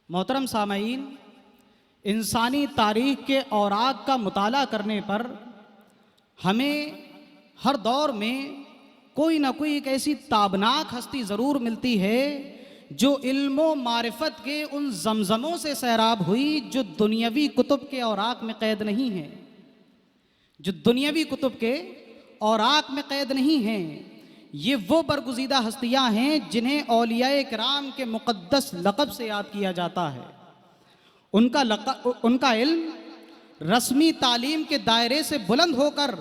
मोहतरम सामईन, इंसानी तारीख़ के औराक का मुताला करने पर हमें हर दौर में कोई ना कोई एक ऐसी ताबनाक हस्ती ज़रूर मिलती है जो इल्मो मारिफत के उन जमजमों से सैराब हुई जो दुनियावी कुतुब के औराक में कैद नहीं है, जो दुनियावी कुतुब के औराक में कैद नहीं हैं। ये वो बरगुज़ीदा हस्तियां हैं जिन्हें औलियाए किराम के मुक़द्दस लक़ब से याद किया जाता है। उनका इल्म रस्मी तालीम के दायरे से बुलंद होकर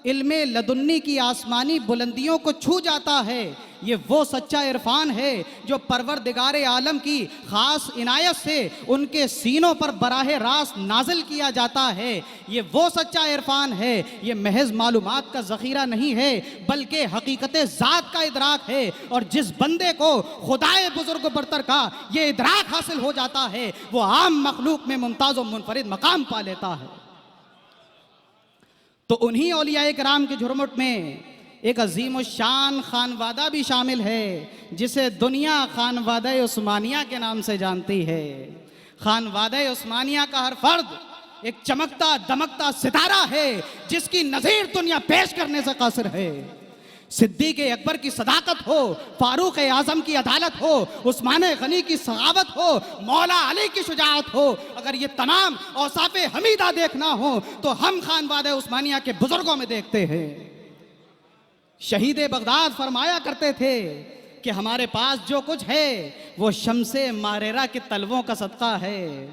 इल्मे लदुन्नी की आसमानी बुलंदियों को छू जाता है। ये वो सच्चा इरफान है जो परवरदिगारे आलम की ख़ास इनायत से उनके सीनों पर बराह रास्त नाजिल किया जाता है। ये वो सच्चा इरफान है, ये महज मालूमात का ज़ख़ीरा नहीं है बल्कि हकीकत ज़ात का इदराक है। और जिस बंदे को खुदाए बुजुर्ग बरतर का ये इदराक हासिल हो जाता है वो आम मखलूक में मुमताज़ और मुनफरिद मकाम पा लेता है। तो उन्हीं औलियाए किराम के झुरमुट में एक अजीम शान खानवादा भी शामिल है जिसे दुनिया खानवादा उस्मानिया के नाम से जानती है। खानवादा उस्मानिया का हर फर्द एक चमकता दमकता सितारा है जिसकी नज़ीर दुनिया पेश करने से कासिर है। सिद्दीक़ अकबर की सदाकत हो, फारूक आज़म की अदालत हो, उस्मान गनी की सगावत हो, मौला अली की शुजाअत हो, अगर ये तमाम औसाफ़े हमीदा देखना हो तो हम खानवादा उस्मानिया के बुजुर्गों में देखते हैं। शहीद बगदाद फरमाया करते थे कि हमारे पास जो कुछ है वो शम्से मारेरा के तलवों का सदका है।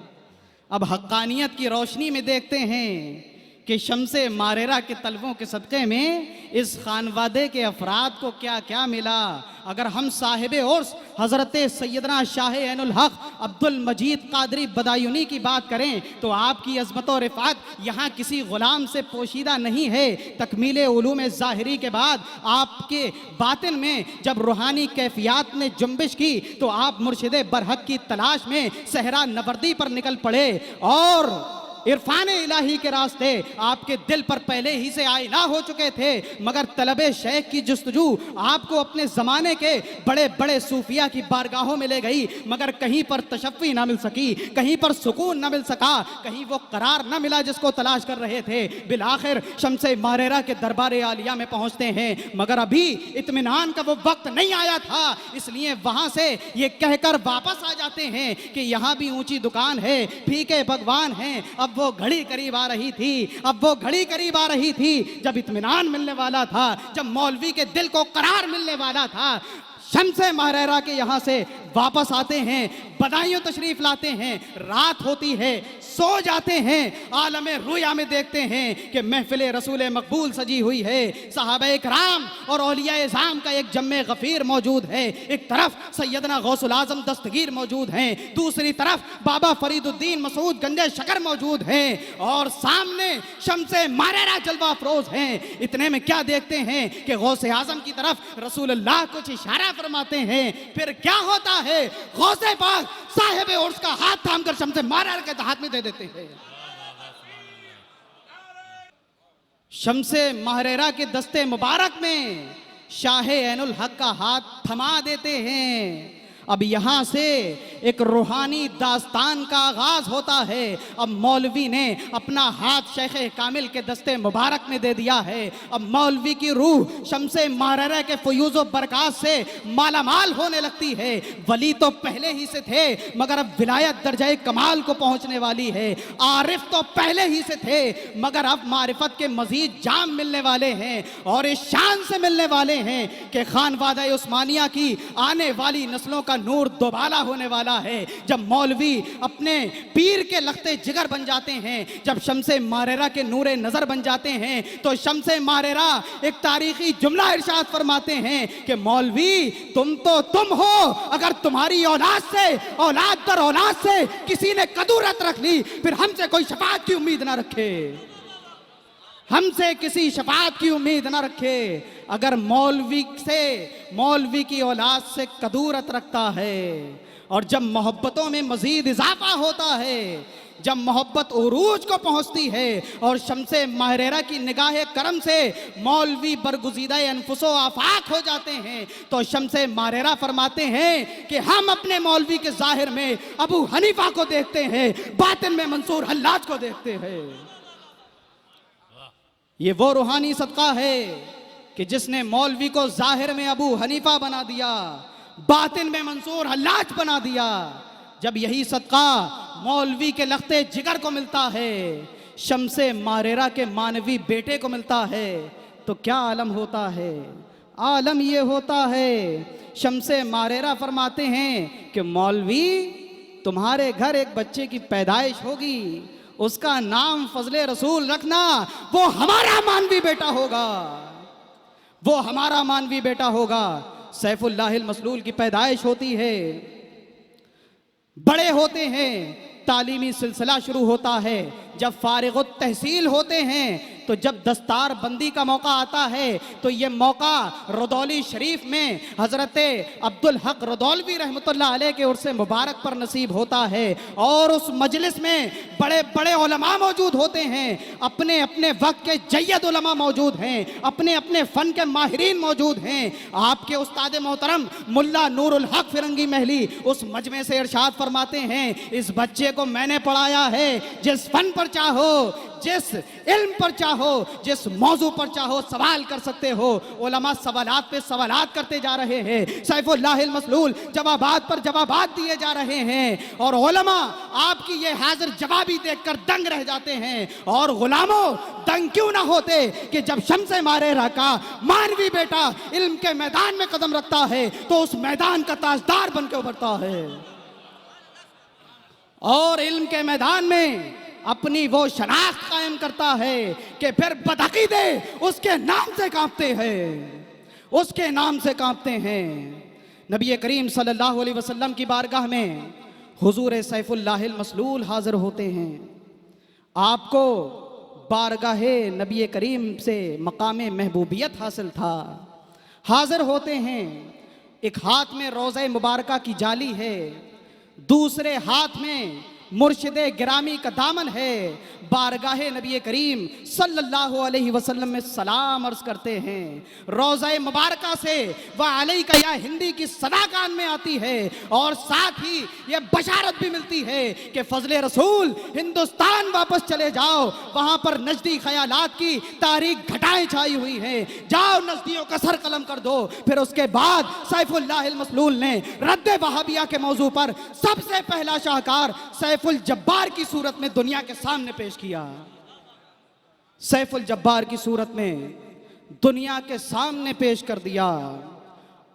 अब हक्कानियत की रोशनी में देखते हैं कि शम्से मारेरा के तलवों के सदक़े में इस खानवादे के अफराद को क्या क्या मिला। अगर हम साहिब उर्स हज़रत सैयदना शाह ऐनुल हक़ अब्दुल मजीद क़ादरी बदायूनी की बात करें तो आपकी अज़मत और रिफ़ात यहाँ किसी ग़ुलाम से पोशीदा नहीं है। तकमीले उलूम ज़ाहिरी के बाद आपके बातिन में जब रूहानी कैफियत ने जुम्बिश की तो आप मुर्शिद बरहक की तलाश में सहरा नवर्दी पर निकल पड़े और इरफान इलाही के रास्ते आपके दिल पर पहले ही से आईना हो चुके थे। मगर तलबे शेख की जुस्तजू आपको अपने ज़माने के बड़े बड़े सूफिया की बारगाहों में ले गई, मगर कहीं पर तशफ़ी ना मिल सकी, कहीं पर सुकून ना मिल सका, कहीं वो करार ना मिला जिसको तलाश कर रहे थे। बिलाखिर शम्से मारेरा के दरबार आलिया में पहुँचते हैं, मगर अभी इत्मीनान का वो वक्त नहीं आया था, इसलिए वहाँ से ये कहकर वापस आ जाते हैं कि यहाँ भी ऊँची दुकान है, फीके भगवान हैं। अब वो घड़ी करीब आ रही थी, जब इत्मीनान मिलने वाला था, जब मौलवी के दिल को करार मिलने वाला था। शम्से मारेरा के यहाँ से वापस आते हैं, बदायूं तशरीफ लाते हैं, रात होती है, सो जाते हैं, आलमे रुया में देखते हैं कि महफिल रसूल मकबूल सजी हुई है। सहाबा कराम और औलियाए ज़ाम का एक जम्मे गफ़ीर मौजूद है। एक तरफ सैयदना गौसुल आज़म दस्तगीर मौजूद हैं, दूसरी तरफ बाबा फरीदुद्दीन मसूद गंजे शकर मौजूद हैं और सामने शम्से मारेरा जलवा अफरोज हैं। इतने में क्या देखते हैं कि गौसे आज़म की तरफ रसूलुल्लाह कुछ इशारा फरमाते हैं। फिर क्या होता है, गौसे पाक साहिब उर्स का हाथ थामकर शम्से मारेरा के हाथ में दे देते हैं। शम्से मारेरा के दस्ते मुबारक में शाह ऐनुल हक़ का हाथ थमा देते हैं। अब यहाँ से एक रूहानी दास्तान का आगाज होता है। अब मौलवी ने अपना हाथ शेख कामिल के दस्ते मुबारक में दे दिया है। अब मौलवी की रूह शम्से मारेरा के फयूज़ व बरक़ात से मालामाल होने लगती है। वली तो पहले ही से थे, मगर अब विलायत दर्जाए कमाल को पहुँचने वाली है। आरिफ तो पहले ही से थे, मगर अब मारिफत के मज़ीद जाम मिलने वाले हैं और इस शान से मिलने वाले हैं कि खानवादा उस्मानिया की आने वाली नस्लों का नूर दोबाला होने वाला है। जब मौलवी अपने पीर के लखते जिगर बन जाते हैं, जब शम्से मारेरा के नूरे नजर बन जाते हैं, तो शम्से मारेरा एक तारीखी जुमला इरशाद फरमाते हैं कि मौलवी तुम तो तुम हो, अगर तुम्हारी औलाद से औलाद दर औलाद से किसी ने कदूरत रख ली फिर हमसे कोई शफाअत की उम्मीद ना रखे, हमसे किसी शफाअत की उम्मीद ना रखे। अगर मौलवी की औलाद से कदूरत रखता है और जब मोहब्बतों में मजीद इजाफा होता है, जब मोहब्बत उरूज को पहुंचती है और शम्से महरेरा की निगाह करम से मौलवी बरगुज़ीदा अनफुसो आफाक हो जाते हैं, तो शम्से महरेरा फरमाते हैं कि हम अपने मौलवी के जाहिर में अबू हनीफा को देखते हैं, बातिन में मंसूर हल्लाज को देखते हैं। ये वो रूहानी सदका है कि जिसने मौलवी को जाहिर में अबू हनीफा बना दिया, बातिन में मंसूर हल्लाज बना दिया। जब यही सदका मौलवी के लख्ते जिगर को मिलता है, शम्से महरेरा के मानवी बेटे को मिलता है, तो क्या आलम होता है। आलम ये होता है, शम्से महरेरा फरमाते हैं कि मौलवी तुम्हारे घर एक बच्चे की पैदाइश होगी, उसका नाम फजले रसूल रखना, वो हमारा मानवी बेटा होगा, वो हमारा मानवी बेटा होगा। सैफुल्लाहिल मसलूल की पैदाइश होती है, बड़े होते हैं, तालीमी सिलसिला शुरू होता है। जब फारिगुत तहसील होते हैं तो जब दस्तार बंदी का मौका आता है तो ये मौका रदौली शरीफ में हज़रत अब्दुल हक रदौलवी रहमतुल्लाह अलैह के उर्से मुबारक पर नसीब होता है। और उस मजलिस में बड़े बड़े उलमा मौजूद होते हैं, अपने अपने वक्त के जय्यद उलमा मौजूद हैं, अपने अपने फ़न के माहिरीन मौजूद हैं। आपके उस्ताद मोहतरम मुल्ला नूरुल हक फिरंगी महली उस मजमे से इरशाद फरमाते हैं, इस बच्चे को मैंने पढ़ाया है, जिस फ़न पर चाहो, जिस इल्म पर चाहो, जिस मौजू पर चाहो सवाल कर सकते हो। उलमा सवालात पे सवालात करते जा रहे हैं, सैफुल्लाहिल मसलूल जवाबात पर जवाबात दिए जा रहे हैं, और उलमा आपकी ये हाजिर जवाबी देखकर दंग रह जाते हैं। और गुलामों, दंग क्यों ना होते कि जब शम्से महरेरा का मानवी बेटा इल्म के मैदान में कदम रखता है तो उस मैदान का ताजदार बन के उभरता है और इल्म के मैदान में अपनी वो शनाख्त कायम करता है कि फिर बदअकीदे उसके नाम से कांपते हैं, उसके नाम से कांपते हैं। नबी करीम सल्लल्लाहु अलैहि वसल्लम की बारगाह में हुजूर सैफुल्लाहिल मसलूल हाजिर होते हैं। आपको बारगाहे नबी करीम से मकाम महबूबियत हासिल था। हाजिर होते हैं, एक हाथ में रोज़े मुबारका की जाली है, दूसरे हाथ में मुर्शिदे गिरामी का दामन है। बारगाहे नबी करीम सल्लल्लाहु अलैहि वसल्लम में सलाम अर्ज करते हैं। रोज़ा मुबारका से वह अलैका या हिंदी की सदा कान में आती है और साथ ही यह बशारत भी मिलती है कि फजले रसूल हिंदुस्तान वापस चले जाओ, वहाँ पर नजदी ख्यालात की तारीख घटाएं छाई हुई हैं, जाओ नजदियों का सर कलम कर दो। फिर उसके बाद सैफुल्लाहिल मसलूल ने रद्द वहाबिया के मौजू पर सबसे पहला शाहकार सैफुल जब्बार की सूरत में दुनिया के सामने पेश किया। सैफुल जब्बार की सूरत में दुनिया के सामने पेश कर दिया।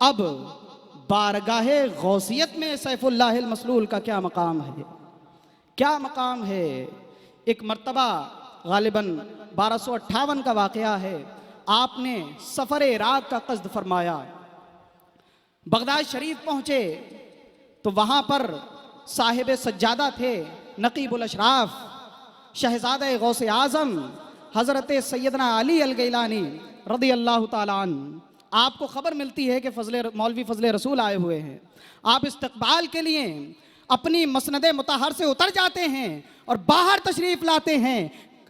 अब बारगाहे गौसियत में सैफुल्लाहिल मसलूल का क्या मकाम है, क्या मकाम है। एक मर्तबा गालिबन 1258 का वाक़या है, आपने सफ़र इराक का क़स्द फरमाया, बगदाद शरीफ पहुँचे तो वहाँ पर साहिब सज्जादा थे नकीबुल अशराफ शहजादा गौस आज़म हज़रत सैयदना अली अल गैलानी रदी अल्लाह ताला अन्हु। आपको खबर मिलती है कि मौलवी फजले रसूल आए हुए हैं। आप इस्तकबाल के लिए अपनी मसनदे मुताहर से उतर जाते हैं और बाहर तशरीफ़ लाते हैं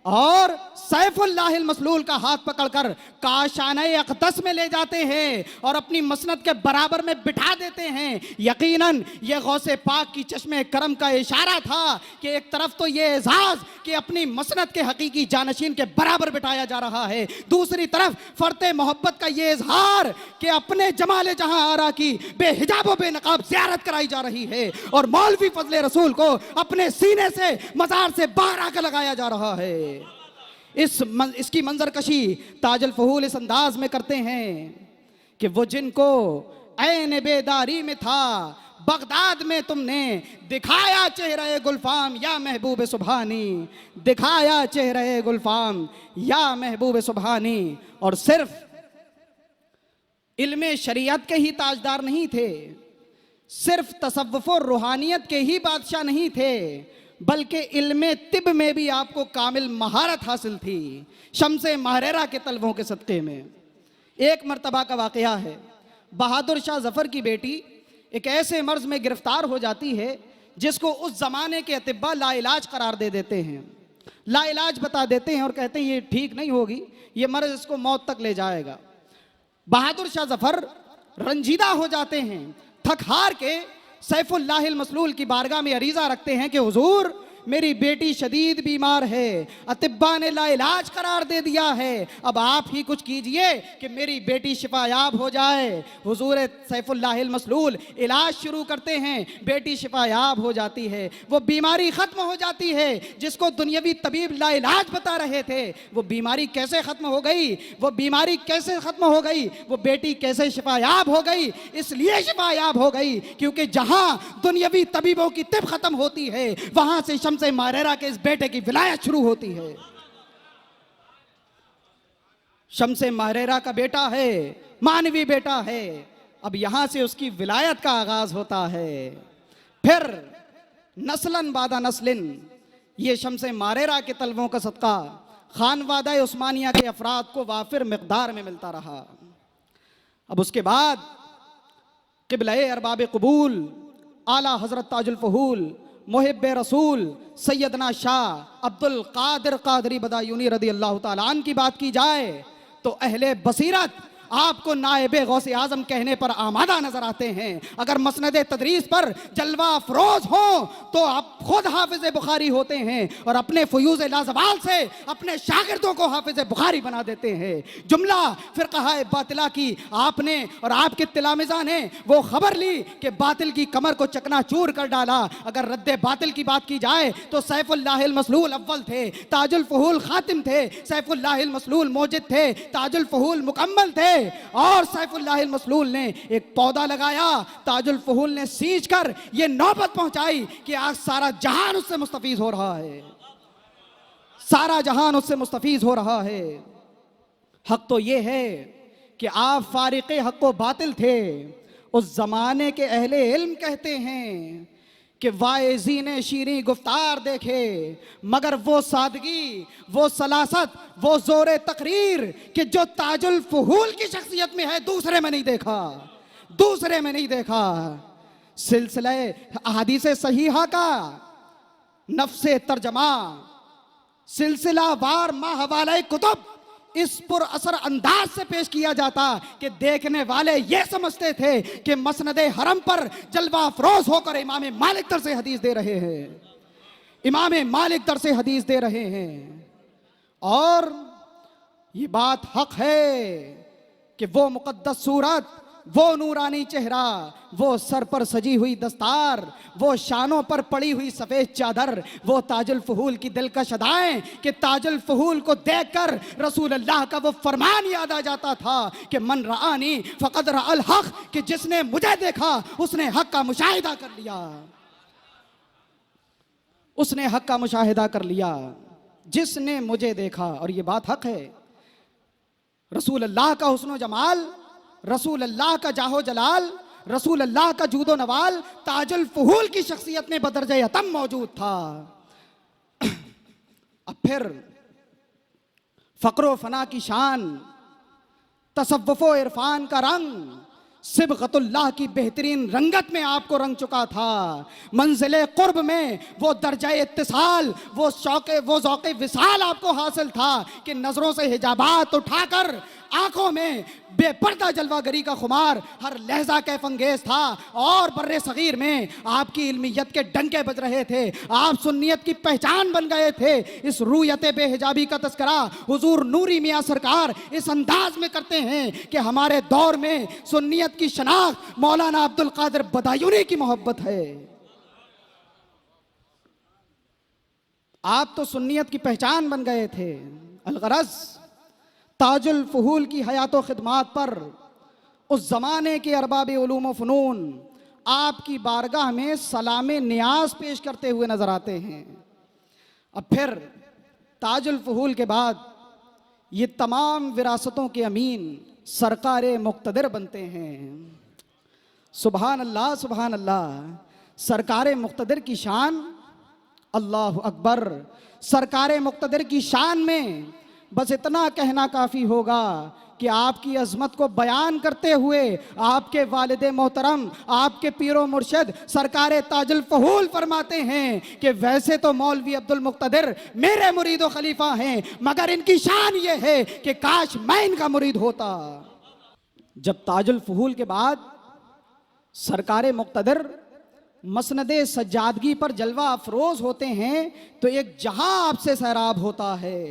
और सैफुल्लाहिल मसलूल का हाथ पकड़कर काशाने अक़दस में ले जाते हैं और अपनी मसनद के बराबर में बिठा देते हैं। यकीनन ये गौसे पाक की चश्मे करम का इशारा था कि एक तरफ तो ये एजाज़ कि अपनी मसनद के हकीकी जानशीन के बराबर बिठाया जा रहा है, दूसरी तरफ फ़र्ते मोहब्बत का ये इजहार कि अपने जमाले जहां आरा की बेहिजाब व बेनकाब ज़ियारत कराई जा रही है और मौलवी फजले रसूल को अपने सीने से मज़ार से बाहर आकर लगाया जा रहा है। इसकी मंजर कशी ताजुल फहूल इस अंदाज में करते हैं कि वो जिनको ऐन बेदारी में था बगदाद में तुमने दिखाया चेहरे गुलफाम या महबूब सुबहानी, दिखाया चेहरे गुलफाम या महबूब सुबहानी। और सिर्फ इल्मे शरीयत के ही ताजदार नहीं थे, सिर्फ तसव्वुफ़ और रूहानियत के ही बादशाह नहीं थे, बल्कि इल्मे तिब में भी आपको कामिल महारत हासिल थी शम्से महरेरा के तलवों के सदक़े में। एक मर्तबा का वाक़या है, बहादुर शाह ज़फ़र की बेटी एक ऐसे मर्ज़ में गिरफ़्तार हो जाती है जिसको उस ज़माने के अतिब्बा लाइलाज करार दे देते हैं, लाइलाज बता देते हैं और कहते हैं ये ठीक नहीं होगी, ये मर्ज इसको मौत तक ले जाएगा। बहादुर शाह जफर रंजीदा हो जाते हैं, थक हार के सैफुल्लाहिल मसलूल की बारगाह में अरीज़ा रखते हैं कि हुजूर मेरी बेटी शदीद बीमार है, अतिब्बा ने लाइलाज करार दे दिया है, अब आप ही कुछ कीजिए कि मेरी बेटी शिफायाब हो जाए। हुजूर सैफुल्लाहिल मसलूल इलाज शुरू करते हैं, बेटी शिफायाब हो जाती है, वो बीमारी ख़त्म हो जाती है जिसको दुनियावी तबीब लाइलाज बता रहे थे। वो बीमारी कैसे ख़त्म हो गई, वो बीमारी कैसे ख़त्म हो गई, वो बेटी कैसे शिफायाब हो गई? इसलिए शिफायाब हो गई क्योंकि जहाँ दुनियावी तबीबों की तिब ख़त्म होती है, वहाँ से शम्से मारेरा के इस बेटे की विलायत शुरू होती है। शम्से मारेरा का बेटा है, मानवी बेटा है, अब यहां से उसकी विलायत का आगाज होता है। फिर नस्लन बादा नस्लिन ये शम्से मारेरा के तलवों का सदका खानवादा उस्मानिया के अफराद को वाफिर मिकदार में मिलता रहा। अब उसके बाद क़िबला-ए अरबाब कबूल आला हज़रत ताजुल फहूल मुहिब्बे रसूल सैयदना शाह अब्दुल कादिर कादरी बदायूनी रदी अल्लाह ताला अन्हु की बात की जाए तो अहले बसीरत आपको नायबे गौसे आजम कहने पर आमादा नजर आते हैं। अगर मसनदे तदरीस पर जलवा अफरोज हो तो आप खुद हाफिज बुखारी होते हैं और अपने फयूज लाजवाल से अपने शागिर्दों को हाफिज बुखारी बना देते हैं। जुमला फिरक़ाए बातिला की आपने और आपके तिलामिजा ने वो खबर ली कि बातिल की कमर को चकनाचूर कर डाला। अगर रद्दे बातिल की बात की जाए तो सैफुल्लाहिल मसलूल अव्वल थे, ताजुल फहूल खातिम थे, सैफुल्लाहिल मसलूल मोजिद थे, ताजुल फहूल मुकम्मल थे और सैफुल्लाहिल मसलूल ने एक पौधा लगाया, ताजुल फहूल ने सींच कर ये नौबत पहुंचाई कि आज सारा जहान उससे मुस्तफीज हो रहा है, सारा जहान उससे मुस्तफीज हो रहा है। हक तो ये है कि आप फारिक़े हक व बातिल थे। उस जमाने के अहले इल्म कहते हैं कि वाइज़ी ने शीरी गुफ्तार देखे मगर वो सादगी, वो सलासत, वो जोरे तकरीर कि जो ताजुल फहूल की शख्सियत में है दूसरे में नहीं देखा, दूसरे में नहीं देखा। सिलसिला अहादीस सहीहा का नफ्से तर्जमा सिलसिला वार माहवाले कुतुब इस पुर असर अंदाज से पेश किया जाता कि देखने वाले ये समझते थे कि मसनदे हरम पर जलवा अफरोज होकर इमाम मालिक दर से हदीस दे रहे हैं, इमाम मालिक दर से हदीस दे रहे हैं। और ये बात हक है कि वो मुकद्दस सूरत, वो नूरानी चेहरा, वो सर पर सजी हुई दस्तार, वो शानों पर पड़ी हुई सफेद चादर, वो ताजुल फहूल की दिलकश अदाएं कि ताजुल फहूल को देखकर रसूल अल्लाह का वो फरमान याद आ जाता था कि मन रआनी फ़क़द रअल हक़, कि जिसने मुझे देखा उसने हक का मुशाहिदा कर लिया, उसने हक का मुशाहिदा कर लिया, जिसने मुझे देखा। और ये बात हक है। रसूल अल्लाह का हुस्न जमाल, रसूल अल्लाह का जाहो जलाल, रसूल अल्लाह का जूदो नवाल ताजुल फहूल की शख्सियत में बदरजे अतम मौजूद था। अब फिर फ़क्र फना की शान, तसव्वुफ़ो इरफान का रंग सिबगतुल्लाह की बेहतरीन रंगत में आपको रंग चुका था। मंजिले कुर्ब में वो दर्जा इत्तिसाल, वो ज़ौक़े विसाल आपको हासिल था कि नज़रों से हिजाबात उठाकर आंखों में बेपर्दा जलवागरी का खुमार हर लहजा कैफंगेज था। और बर्रे सगीर में आपकी इल्मियत के डंके बज रहे थे, आप सुन्नियत की पहचान बन गए थे। इस रूयत बेहिजाबी का तस्करा हुजूर नूरी मियाँ सरकार इस अंदाज में करते हैं कि हमारे दौर में सुन्नियत की शनाख्त मौलाना अब्दुल कादिर बदायूनी की मोहब्बत है। आप तो सुन्नियत की पहचान बन गए थे। अलगरज ताजुल फहूल की हयातो खिदमात पर उस ज़माने के अरबाब उलूम व फ़नून आपकी बारगाह में सलाम नियाज पेश करते हुए नज़र आते हैं। अब फिर ताजुल फहूल के बाद ये तमाम विरासतों के अमीन सरकारे मुक़्तदिर बनते हैं। सुबहान अल्लाह, सुबहान अल्लाह। सरकारे मुक़्तदिर की शान, अल्लाह अकबर। सरकारे मुक़्तदिर की शान में बस इतना कहना काफ़ी होगा कि आपकी अजमत को बयान करते हुए आपके वालिद मोहतरम, आपके पीरो मुर्शिद सरकार ताजुल फहूल फरमाते हैं कि वैसे तो मौलवी अब्दुल मुक्तदिर मेरे मुरीद व खलीफा हैं, मगर इनकी शान ये है कि काश मैं इनका मुरीद होता। जब ताजुल फहूल के बाद सरकार मुक्तदिर मसनदे सज्जादगी पर जलवा अफरोज होते हैं तो एक जहां आपसे सैराब होता है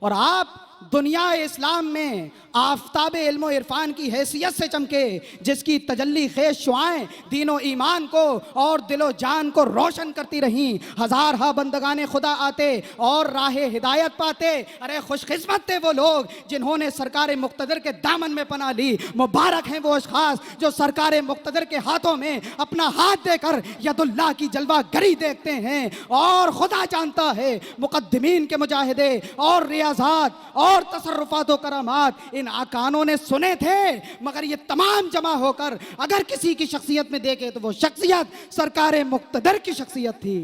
और आप दुनिया इस्लाम में आफताब इल्म इरफान की हैसियत से चमके, जिसकी तजल्ली खेज शुआएं दीनो ईमान को और दिलो जान को रोशन करती रहीं। हजार हा बंदगाने खुदा आते और राह हिदायत पाते। अरे खुशकिस्मत थे वो लोग जिन्होंने सरकार मुक्तदिर के दामन में पनाह ली। मुबारक हैं वो अशखास जो सरकार मुक्तदिर के हाथों में अपना हाथ देकर यदुल्लाह की जलवा गरी देखते हैं। और खुदा जानता है मुकद्दमीन के मुजाहिदे और रियाजात और तसर्रुफात व करामात इन आकानों ने सुने थे, मगर ये तमाम जमा होकर अगर किसी की शख्सियत में देखे तो वो शख्सियत सरकार मुक्तदिर की शख्सियत थी।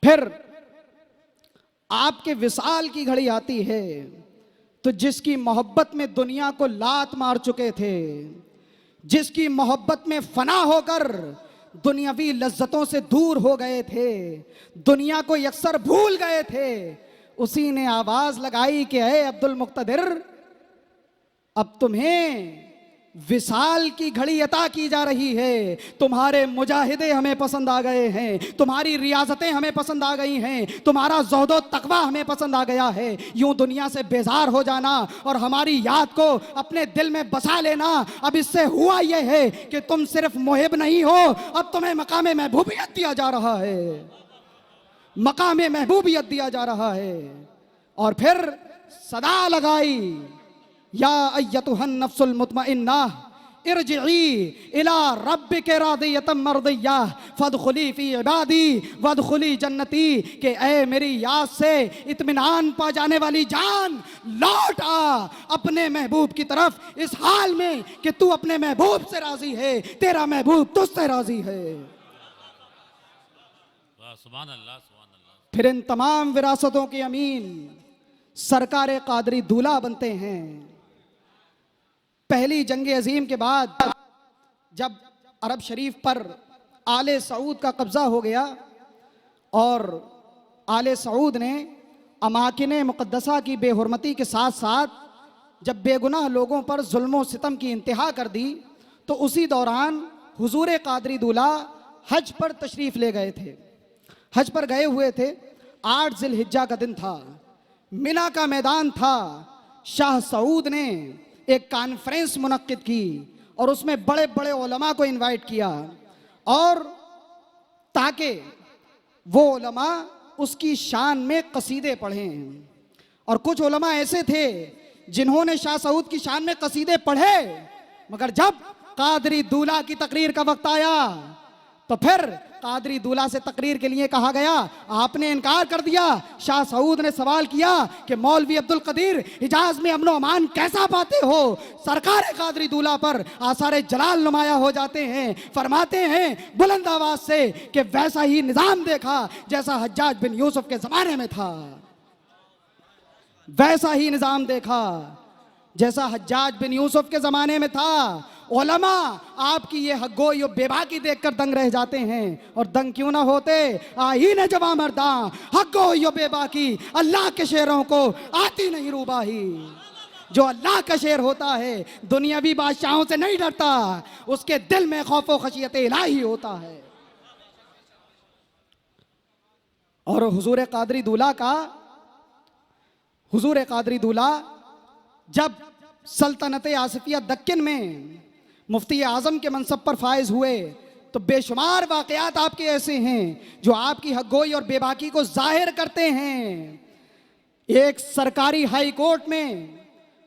फिर आपके विसाल की घड़ी आती है तो जिसकी मोहब्बत में दुनिया को लात मार चुके थे, जिसकी मोहब्बत में फना होकर दुनियावी लज्जतों से दूर हो गए थे, दुनिया को यकसर भूल गए थे, उसी ने आवाज लगाई कि ऐ अब्दुल मुक्तदिर, अब तुम्हें विसाल की घड़ी अता की जा रही है। तुम्हारे मुजाहिदे हमें पसंद आ गए हैं, तुम्हारी रियासतें हमें पसंद आ गई हैं, तुम्हारा ज़ोहदो तकवा हमें पसंद आ गया है। यूं दुनिया से बेजार हो जाना और हमारी याद को अपने दिल में बसा लेना, अब इससे हुआ यह है कि तुम सिर्फ मुहिब नहीं हो, अब तुम्हें मकामे महबूबियत दिया जा रहा है, मकामे महबूबियत दिया जा रहा है। और फिर सदा लगाई, या अय्यतुहन नफ्सुल मुतमइन्ना इरजिई इला रब्बिके रादियतम मर्दिय्या फदखुली फी इबादी वदखुली जन्नती, कि ऐ मेरी याद से इत्मीनान पा जाने वाली जान, लौट आ अपने महबूब की तरफ इस हाल में कि तू अपने महबूब से राजी है, तेरा महबूब तुझसे राजी है। सुभान अल्लाह, सुभान अल्लाह। फिर इन तमाम विरासतों के अमीन सरकार कादरी दूल्हा बनते हैं। पहली जंग अजीम के बाद जब अरब शरीफ पर आले सऊद का कब्जा हो गया और आले सऊद ने अमाकिने मुक़द्दसा की बेहुरमती के साथ साथ जब बेगुनाह लोगों पर जुल्म सितम की इंतहा कर दी, तो उसी दौरान हुजूर कादरी दूल्हा हज पर तशरीफ ले गए थे। हज पर गए हुए थे, 8 ज़िलहिज्जा का दिन था, मिना का मैदान था। शाह सऊद ने एक कॉन्फ्रेंस मुनक्किद की और उसमें बड़े बड़े उलमा को इनवाइट किया, और ताकि वो उलमा उसकी शान में कसीदे पढ़ें। और कुछ उलमा ऐसे थे जिन्होंने शाह सऊद की शान में कसीदे पढ़े, मगर जब कादरी दूल्हा की तकरीर का वक्त आया तो फिर कादरी दूल्हा से तकरीर के लिए कहा गया, आपने इनकार कर दिया। शाह सऊद ने सवाल किया कि मौलवी अब्दुल कदीर, हिजाज में अमन अमान कैसा पाते हो? सरकार कादरी दूल्हा पर आसार जलाल नुमाया हो जाते हैं। फरमाते हैं बुलंद आवाज से कि वैसा ही निजाम देखा जैसा हज्जाज बिन यूसुफ के जमाने में था, वैसा ही निजाम देखा जैसा हज्जाज बिन यूसुफ के जमाने में था। उलमा आपकी ये हग्गोई और बेबाकी देखकर दंग रह जाते हैं, और दंग क्यों ना होते, आईने जवा मर्दा हग्गोई और बेबाकी अल्लाह के शेरों को आती नहीं रूबाही। जो अल्लाह का शेर होता है दुनियावी बादशाहों से नहीं डरता, उसके दिल में खौफ खशियत इलाही होता है। और हुजूर कादरी दूल्हा जब सल्तनत आसिफिया दक्कन में मुफ्ती आजम के मनसब पर फायज हुए तो बेशुमार वाकयात आपके ऐसे हैं जो आपकी हग्गोई और बेबाकी को जाहिर करते हैं। एक सरकारी हाई कोर्ट में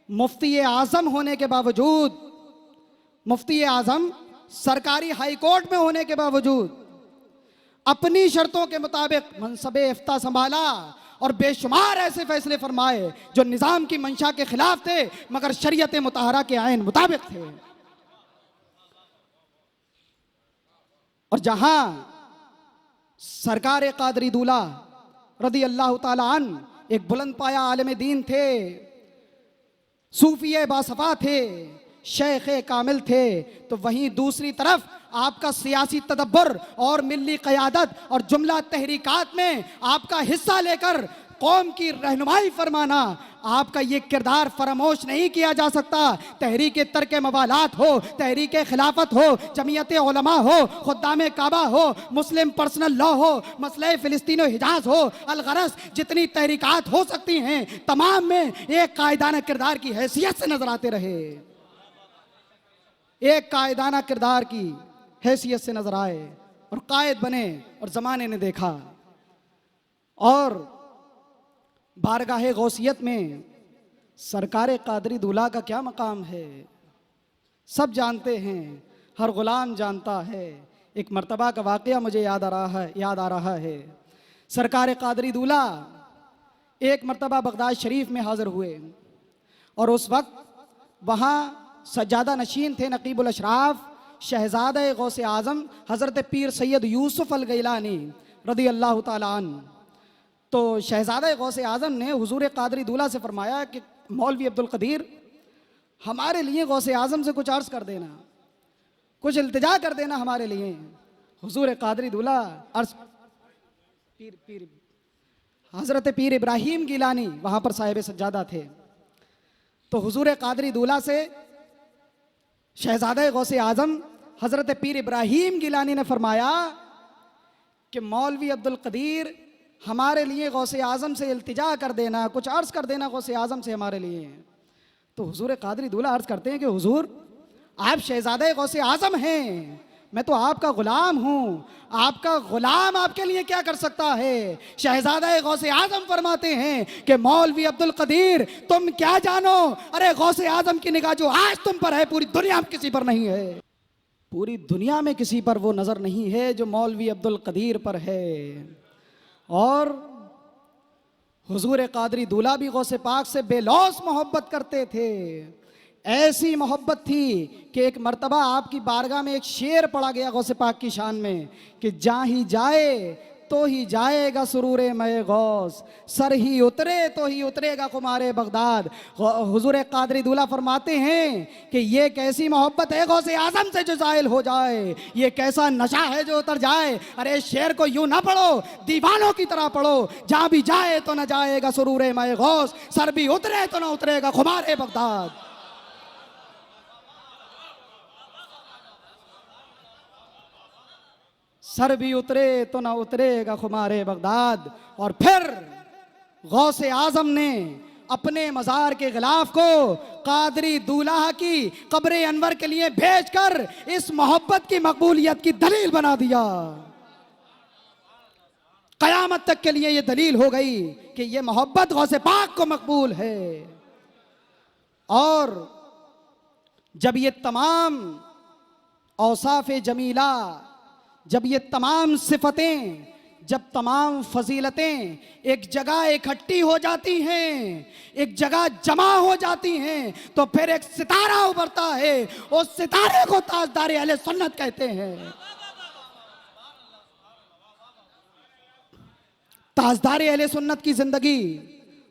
मुफ्ती आजम होने के बावजूद, मुफ्ती आजम सरकारी हाई कोर्ट में होने के बावजूद अपनी शर्तों के मुताबिक मनसबे इफ्ता संभाला और बेशुमार ऐसे फैसले फरमाए जो निजाम की मंशा के खिलाफ थे, मगर शरीयत मुताहरा के आइन मुताबिक थे। और जहां सरकार कादरी दूल्हा रदी अल्लाह ताला अन एक बुलंद पाया आलिम दीन थे, सूफिये बासफा थे, शेख कामिल थे, तो वहीं दूसरी तरफ आपका सियासी तदब्बर और मिल्ली क़यादत और जुमला तहरीकात में आपका हिस्सा लेकर कौम की रहनुमाई फरमाना, आपका ये किरदार फरामोश नहीं किया जा सकता। तहरीक तर्क मवालात हो, तहरीक खिलाफत हो, जमीयत उलमा हो, खुद्दाम काबा हो, मुस्लिम पर्सनल लॉ हो, मसले फ़िलिस्तीन हिजाज हो, अलगरस जितनी तहरीकात हो सकती हैं तमाम में एक कायदाना किरदार की हैसियत से नजर आते रहे, एक कायदाना किरदार की हैसियत से नजर आए और कायद बने। और ज़माने ने देखा और बारगाह गौसियत में सरकार कादरी दूल्हा का क्या मकाम है सब जानते हैं, हर गुलाम जानता है। एक मर्तबा का वाक़या मुझे याद आ रहा है। सरकार कादरी दूल्हा एक मर्तबा बगदाद शरीफ में हाज़िर हुए और उस वक्त वहाँ सज्जादा नशीन थे नकीबुल अशराफ शहज़ादा गौसे आज़म हज़रत पीर सैयद यूसुफ अल गैलानी रदी अल्लाह ताला अन्हु। तो शहज़ादा गौसे आज़म ने हुजूर कादरी दूल्हा से फरमाया कि मौलवी अब्दुल कदीर हमारे लिए गौसे आज़म से कुछ अर्ज़ कर देना, कुछ इल्तिजा कर देना हमारे लिए। हुजूर कादरी दूल्हा अर्ज़ पीर हज़रत पीर इब्राहीम गिलानी वहाँ पर साहिब सज्जादा थे। तो हुजूर कादरी दूल्हा से शहज़ादा गौसे आज़म हज़रत पीर इब्राहीम गिलानी ने फरमाया कि मौलवी अब्दुल कदीर हमारे लिए गौसे आज़म से इल्तिजा कर देना, कुछ अर्ज़ कर देना गौसे आज़म से हमारे लिए। तो हुजूर कादरी दूल्हा अर्ज़ करते हैं कि हुजूर आप शहज़ादा गौसे आज़म हैं, मैं तो आपका ग़ुलाम हूँ, आपका ग़ुलाम आपके लिए क्या कर सकता है। शहज़ादा गौसे आज़म फरमाते हैं कि मौलवी अब्दुल कदीर तुम क्या जानो, अरे गौसे आज़म की निगाह जो आज तुम पर है पूरी दुनिया में किसी पर नहीं है, पूरी दुनिया में किसी पर वो नज़र नहीं है जो मौलवी अब्दुल कदीर पर है। और हुजूर कादरी दूल्हा भी गौसे पाक से बेलौस मोहब्बत करते थे, ऐसी मोहब्बत थी कि एक मर्तबा आपकी बारगाह में एक शेर पढ़ा गया गौसे पाक की शान में कि जहाँ ही जाए तो ही जाएगा सुरूरे मय गौस, सर ही उतरे तो ही उतरेगा कुमारे बगदाद। हुजूर कादरी दूल्हा फरमाते हैं कि ये कैसी मोहब्बत है गौसे आज़म से जो जायल हो जाए, ये कैसा नशा है जो उतर जाए। अरे शेर को यूं ना पढ़ो, दीवानों की तरह पढ़ो, जहाँ भी जाए तो न जाएगा सुरूरे मय गौस, सर भी उतरे तो न उतरेगा कुमारे बगदाद। सर भी उतरे तो ना उतरेगा खुमारे बगदाद। और फिर गौसे आज़म ने अपने मज़ार के गिलाफ को कादरी दूल्हा की कब्र अनवर के लिए भेजकर इस मोहब्बत की मकबूलियत की दलील बना दिया। क़यामत तक के लिए ये दलील हो गई कि ये मोहब्बत गौसे पाक को मकबूल है। और जब ये तमाम औसाफ़ जमीला, जब ये तमाम सिफतें, जब तमाम फजीलतें एक जगह इकट्ठी हो जाती हैं, एक जगह जमा हो जाती हैं, तो फिर एक सितारा उभरता है। उस सितारे को ताजदार अहले सुन्नत कहते हैं। ताजदार अहले सुन्नत की जिंदगी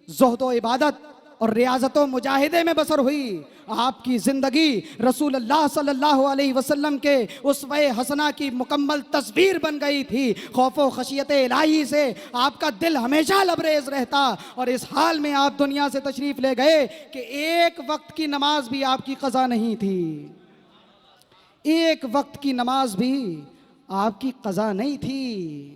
ज़ुहद इबादत और रियाजत मुजाहिदे में बसर हुई। आपकी ज़िंदगी रसूल अल्लाह सल्लल्लाहु अलैहि वसल्लम के उसवे हसना की मुकम्मल तस्वीर बन गई थी। खौफ व खशियत इलाही से आपका दिल हमेशा लबरेज रहता। और इस हाल में आप दुनिया से तशरीफ़ ले गए कि एक वक्त की नमाज भी आपकी क़ज़ा नहीं थी, एक वक्त की नमाज भी आपकी क़ज़ा नहीं थी।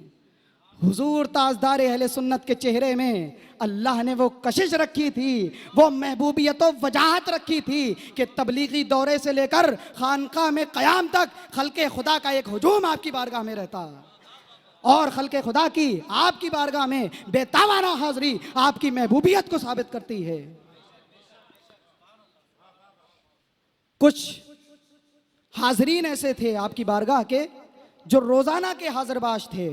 हुजूर ताजदार अहले सुन्नत के चेहरे में अल्लाह ने वो कशिश रखी थी, वो महबूबियत व वजाहत रखी थी कि तबलीगी दौरे से लेकर खानका में क़याम तक खल्के खुदा का एक हुजूम आपकी बारगाह में रहता। और खल्के खुदा की आपकी बारगाह में बेतावाना हाज़री आपकी महबूबियत को साबित करती है। कुछ हाज़रीन ऐसे थे आपकी बारगाह के जो रोज़ाना के हाज़िरबाश थे,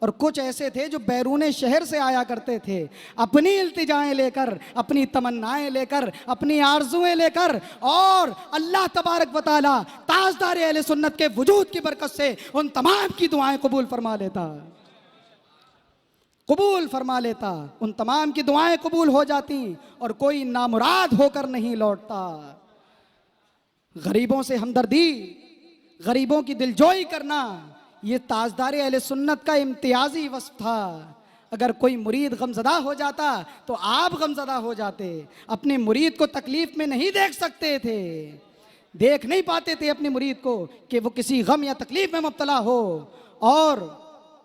और कुछ ऐसे थे जो बैरून शहर से आया करते थे अपनी इल्तिजाएं लेकर, अपनी तमन्नाएं लेकर, अपनी आरजुएं लेकर। और अल्लाह तबारक व तआला ताजदार अहले सुन्नत के वजूद की बरकत से उन तमाम की दुआएं कबूल फरमा लेता। कबूल फरमा लेता, उन तमाम की दुआएं कबूल हो जाती और कोई नामुराद होकर नहीं लौटता। गरीबों से हमदर्दी, गरीबों की दिलजोई करना, ये ताजदार अहले सुन्नत का इम्तियाजी वस्फ था। अगर कोई मुरीद गमज़दा हो जाता तो आप गमज़दा हो जाते। अपने मुरीद को तकलीफ में नहीं देख सकते थे, देख नहीं पाते थे अपने मुरीद को कि वो किसी गम या तकलीफ में मुब्तला हो। और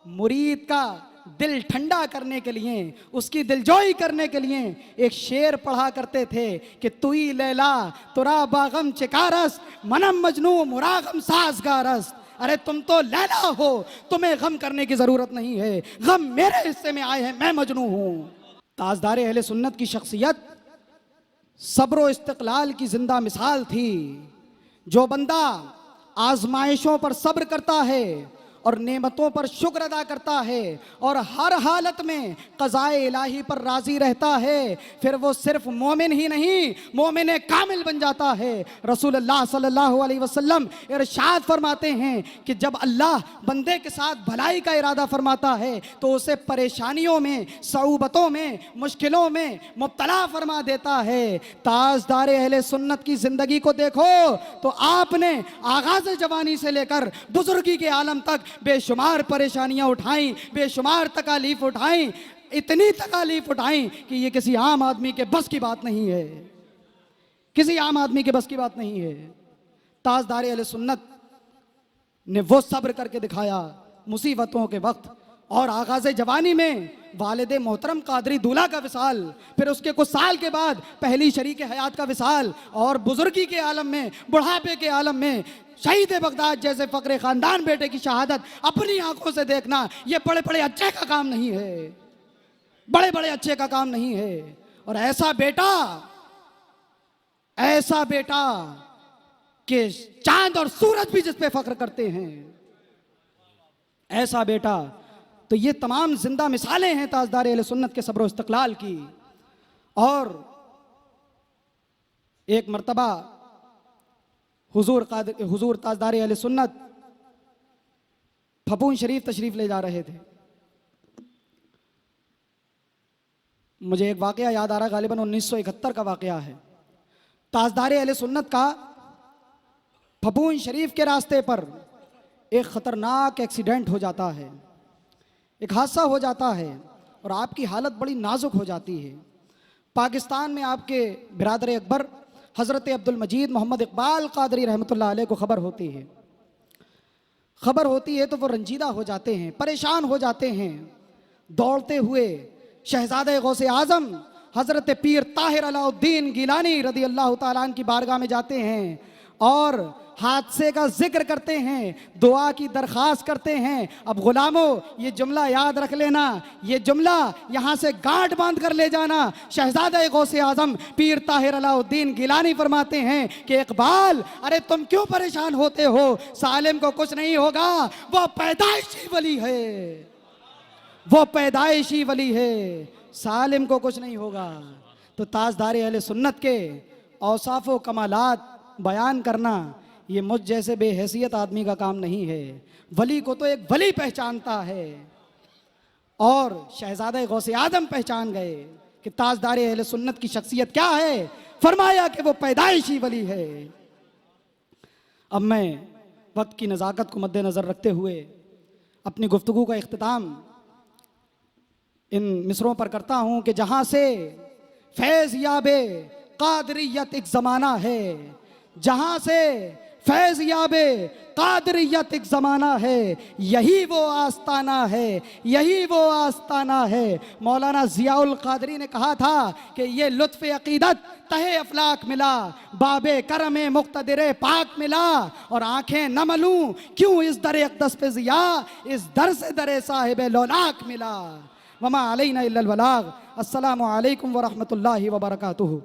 मुरीद का दिल ठंडा करने के लिए, उसकी दिलजोई करने के लिए एक शेर पढ़ा करते थे कि तुई लैला तुरा बागम चिकारस मनम मजनू मुरागम साजगारस। अरे तुम तो लैला हो, तुम्हें गम करने की जरूरत नहीं है, गम मेरे हिस्से में आए हैं, मैं मजनू हूं। ताजदार अहले सुन्नत की शख्सियत सब्र इस्तिक़लाल की जिंदा मिसाल थी। जो बंदा आजमाइशों पर सब्र करता है और नेमतों पर शुक्र अदा करता है और हर हालत में क़ज़ाए इलाही पर राज़ी रहता है, फिर वो सिर्फ मोमिन ही नहीं, मोमिन कामिल बन जाता है। रसूलुल्लाह सल्लल्लाहु अलैहि वसल्लम इरशाद फरमाते हैं कि जब अल्लाह बंदे के साथ भलाई का इरादा फरमाता है तो उसे परेशानियों में, सऊबतों में, मुश्किलों में मुब्तला फरमा देता है। ताजदार अहले सुन्नत की ज़िंदगी को देखो तो आपने आगाज़ जवानी से लेकर बुजुर्गी के आलम तक बेशुमार परेशानियां उठाई, बेशुमार तकालीफ उठाई, इतनी तकालीफ उठाई कि ये किसी आम आदमी के बस की बात नहीं है, किसी आम आदमी के बस की बात नहीं है। ताजदार अहले सुन्नत ने वो सब्र करके दिखाया मुसीबतों के वक्त। और आगाज़ जवानी में वालिद मोहतरम कादरी दूल्हा का विसाल, फिर उसके कुछ साल के बाद पहली शरीक हयात का विसाल, और बुजुर्गी के आलम में, बुढ़ापे के आलम में शहीद बगदाद जैसे फकरे खानदान बेटे की शहादत अपनी आंखों से देखना, ये बड़े बड़े अच्छे का काम नहीं है, बड़े बड़े अच्छे का काम नहीं है। और ऐसा बेटा कि चांद और सूरज भी जिस पे फख्र करते हैं, ऐसा बेटा। तो ये तमाम जिंदा मिसालें हैं ताजदार अहले सुन्नत के सब्र इस्तिक़लाल की। और एक मर्तबा हुजूर ताजदार अहले सुन्नत फपून शरीफ तशरीफ ले जा रहे थे। मुझे एक वाकया याद आ रहा, गालिबन 1971 का वाकया है। ताजदार अहले सुन्नत का फपून शरीफ के रास्ते पर एक ख़तरनाक एक्सीडेंट हो जाता है, एक हादसा हो जाता है और आपकी हालत बड़ी नाजुक हो जाती है। पाकिस्तान में आपके बिरादर अकबर हज़रत अब्दुल मजीद मोहम्मद इकबाल कादरी रहमतुल्लाह अलैह को खबर होती है तो वो रंजीदा हो जाते हैं, परेशान हो जाते हैं। दौड़ते हुए शहजादे गौसे आज़म हज़रत पीर ताहिर अलाउद्दीन गिलानी रदी अल्लाह ताला अन्हु की बारगाह में जाते हैं और हादसे का जिक्र करते हैं, दुआ की दरख्वास्त करते हैं। अब गुलामों, ये जुमला याद रख लेना, ये जुमला यहाँ से गांठ बांध कर ले जाना। शहजादा गौसे आज़म पीर ताहिर अलाउद्दीन गिलानी फरमाते हैं कि इकबाल, अरे तुम क्यों परेशान होते हो, सालिम को कुछ नहीं होगा, वो पैदाइशी वली है, वो पैदाइशी वली है, सालिम को कुछ नहीं होगा। तो ताजदार अहले सुन्नत के औसाफ व कमालात बयान करना ये मुझ जैसे बेहैसियत आदमी का काम नहीं है। वली को तो एक वली पहचानता है और शहजादे गौसे आदम पहचान गए कि ताजदार अहले सुन्नत की शख्सियत क्या है। फरमाया कि वो पैदाइशी वली है। अब मैं वक्त की नज़ाकत को मद्देनज़र रखते हुए अपनी गुफ्तगू का इख्तिताम इन मिसरों पर करता हूँ कि जहाँ से फैज़ याबे कादरियत एक ज़माना है, जहाँ से फैज़ याबे कादरियत एक ज़माना है, यही वो आस्ताना है, यही वो आस्ताना है। मौलाना ज़ियाउल क़ादरी ने कहा था कि ये लुत्फ़ अक़ीदत तहे अफ़लाक मिला, बाबे करम मुक़्तदिर पाक मिला, और आँखें न मलूं क्यों इस दर अक़दस पे ज़िया, इस दर से दर साहिब लौलाक मिला। वमा अलैना इल्लल बलाग। अस्सलामु अलैकुम व रहमतुल्लाहि व बरकातुहू।